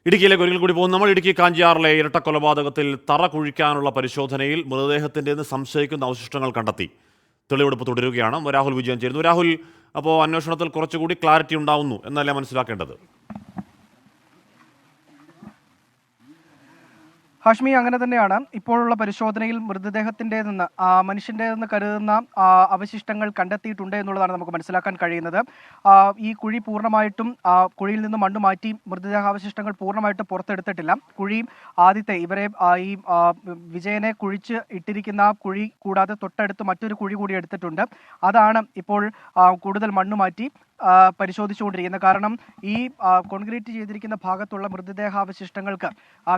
ഇടുക്കിയിലേക്ക് ഒരിക്കൽ കൂടി പോകും നമ്മൾ. ഇടുക്കി കാഞ്ചിയാറിലെ ഇരട്ടക്കൊലപാതകത്തിൽ തറ കുഴിക്കാനുള്ള പരിശോധനയിൽ മൃതദേഹത്തിൻ്റെ സംശയിക്കുന്ന അവശിഷ്ടങ്ങൾ കണ്ടെത്തി. തെളിവെടുപ്പ് തുടരുകയാണ്. രാഹുൽ വിജയൻ ചേരുന്നു. രാഹുൽ, അപ്പോൾ അന്വേഷണത്തിൽ കുറച്ചുകൂടി ക്ലാരിറ്റി ഉണ്ടാവുന്നു എന്നല്ലേ മനസ്സിലാക്കേണ്ടത്? ഹാഷ്മി, അങ്ങനെ തന്നെയാണ്. ഇപ്പോഴുള്ള പരിശോധനയിൽ മൃതദേഹത്തിൻ്റെതെന്ന് മനുഷ്യൻ്റെതെന്ന് കരുതുന്ന അവശിഷ്ടങ്ങൾ കണ്ടെത്തിയിട്ടുണ്ട് എന്നുള്ളതാണ് നമുക്ക് മനസ്സിലാക്കാൻ കഴിയുന്നത്. ഈ കുഴി പൂർണ്ണമായിട്ടും കുഴിയിൽ നിന്ന് മണ്ണ് മാറ്റി മൃതദേഹാവശിഷ്ടങ്ങൾ പൂർണ്ണമായിട്ടും പുറത്തെടുത്തിട്ടില്ല. കുഴി ആദ്യത്തെ ഇവരെ ഈ വിജയനെ കുഴിച്ച് ഇട്ടിരിക്കുന്ന കുഴി കൂടാതെ തൊട്ടടുത്ത് മറ്റൊരു കുഴി കൂടി എടുത്തിട്ടുണ്ട്. അതാണ് ഇപ്പോൾ കൂടുതൽ മണ്ണ് മാറ്റി പരിശോധിച്ചുകൊണ്ടിരിക്കുന്നത്. കാരണം ഈ കോൺക്രീറ്റ് ചെയ്തിരിക്കുന്ന ഭാഗത്തുള്ള മൃതദേഹാവശിഷ്ടങ്ങൾക്ക്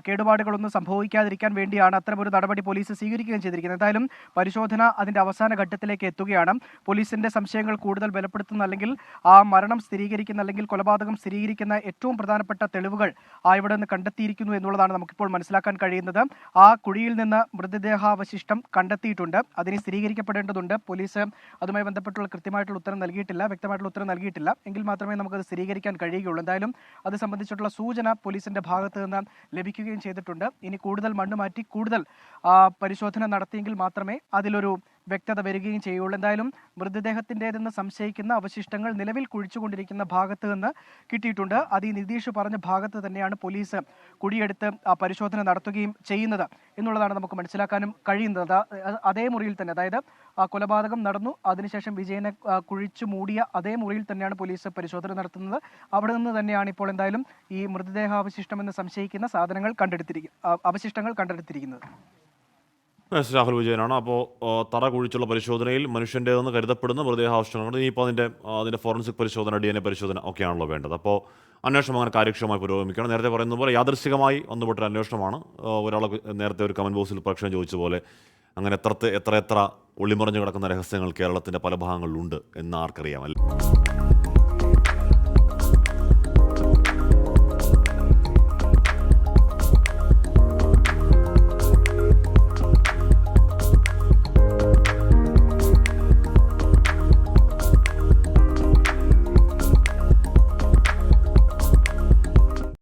കേടുപാടുകളൊന്നും സംഭവിക്കാതിരിക്കാൻ വേണ്ടിയാണ് അത്തരമൊരു നടപടി പോലീസ് സ്വീകരിക്കുകയും ചെയ്തിരിക്കുന്നത്. എന്തായാലും പരിശോധന അതിൻ്റെ അവസാന ഘട്ടത്തിലേക്ക് എത്തുകയാണ്. പോലീസിന്റെ സംശയങ്ങൾ കൂടുതൽ ബലപ്പെടുത്തുന്ന, അല്ലെങ്കിൽ ആ മരണം സ്ഥിരീകരിക്കുന്ന, അല്ലെങ്കിൽ കൊലപാതകം സ്ഥിരീകരിക്കുന്ന ഏറ്റവും പ്രധാനപ്പെട്ട തെളിവുകൾ ഇവിടെ നിന്ന് കണ്ടെത്തിയിരിക്കുന്നു എന്നുള്ളതാണ് നമുക്കിപ്പോൾ മനസ്സിലാക്കാൻ കഴിയുന്നത്. ആ കുഴിയിൽ നിന്ന് മൃതദേഹാവശിഷ്ടം കണ്ടെത്തിയിട്ടുണ്ട്. അതിനെ സ്ഥിരീകരിക്കപ്പെടേണ്ടതുണ്ട്. പോലീസ് അതുമായി ബന്ധപ്പെട്ടുള്ള കൃത്യമായിട്ടുള്ള ഉത്തരം നൽകിയിട്ടില്ല, വ്യക്തമായിട്ടുള്ള ഉത്തരം നൽകിയിട്ടില്ല. എങ്കിൽ മാത്രമേ നമുക്കത് സ്ഥിരീകരിക്കാൻ കഴിയുകയുള്ളൂ. എന്തായാലും അത് സംബന്ധിച്ചിട്ടുള്ള സൂചന പോലീസിന്റെ ഭാഗത്ത് നിന്ന് ലഭിക്കുകയും ചെയ്തിട്ടുണ്ട്. ഇനി കൂടുതൽ മണ്ണ് മാറ്റി കൂടുതൽ പരിശോധന നടത്തിയെങ്കിൽ മാത്രമേ അതിലൊരു വ്യക്തത വരികയും ചെയ്യുള്ളൂ. എന്തായാലും മൃതദേഹത്തിൻ്റെതെന്ന് സംശയിക്കുന്ന അവശിഷ്ടങ്ങൾ നിലവിൽ കുഴിച്ചുകൊണ്ടിരിക്കുന്ന ഭാഗത്ത് നിന്ന് കിട്ടിയിട്ടുണ്ട്. അത് ഈ നിതീഷ് പറഞ്ഞ ഭാഗത്ത് തന്നെയാണ് പോലീസ് കുഴിയെടുത്ത് പരിശോധന നടത്തുകയും ചെയ്യുന്നത് എന്നുള്ളതാണ് നമുക്ക് മനസ്സിലാക്കാനും കഴിയുന്നത്. അതേ മുറിയിൽ തന്നെ, അതായത് കൊലപാതകം നടന്നു, അതിനുശേഷം വിജയനെ കുഴിച്ചു മൂടിയ അതേ മുറിയിൽ തന്നെയാണ് പോലീസ് പരിശോധന നടത്തുന്നത്. അവിടെ നിന്ന് തന്നെയാണ് ഇപ്പോൾ എന്തായാലും ഈ മൃതദേഹാവശിഷ്ടമെന്ന് സംശയിക്കുന്ന അവശിഷ്ടങ്ങൾ കണ്ടെടുത്തിരിക്കുന്നത്. രാഹുൽ വിജയനാണ്. അപ്പോൾ തറ കുഴിച്ചുള്ള പരിശോധനയിൽ മനുഷ്യൻ്റെതെന്ന് കരുതപ്പെടുന്ന മൃതദേഹാവശിഷ്ടങ്ങൾ ഇനിയിപ്പോൾ അതിൻ്റെ ഫോറൻസിക് പരിശോധന, DNA പരിശോധന ഒക്കെയാണല്ലോ വേണ്ടത്. അപ്പോൾ അന്വേഷണം അങ്ങനെ കാര്യക്ഷമമായി പുരോഗമിക്കണം. നേരത്തെ പറയുന്ന പോലെ യാദൃശ്ചികമായി വന്നുപെട്ടൊരു അന്വേഷണമാണ്. ഒരാൾ നേരത്തെ ഒരു കമൻറ്റ് ബോക്സിൽ പ്രേക്ഷകൻ ചോദിച്ച പോലെ അങ്ങനെ എത്ര ഒളിമറിഞ്ഞു കിടക്കുന്ന രഹസ്യങ്ങൾ കേരളത്തിൻ്റെ പല ഭാഗങ്ങളിലുണ്ട് എന്ന് ആർക്കറിയാമല്ലോ.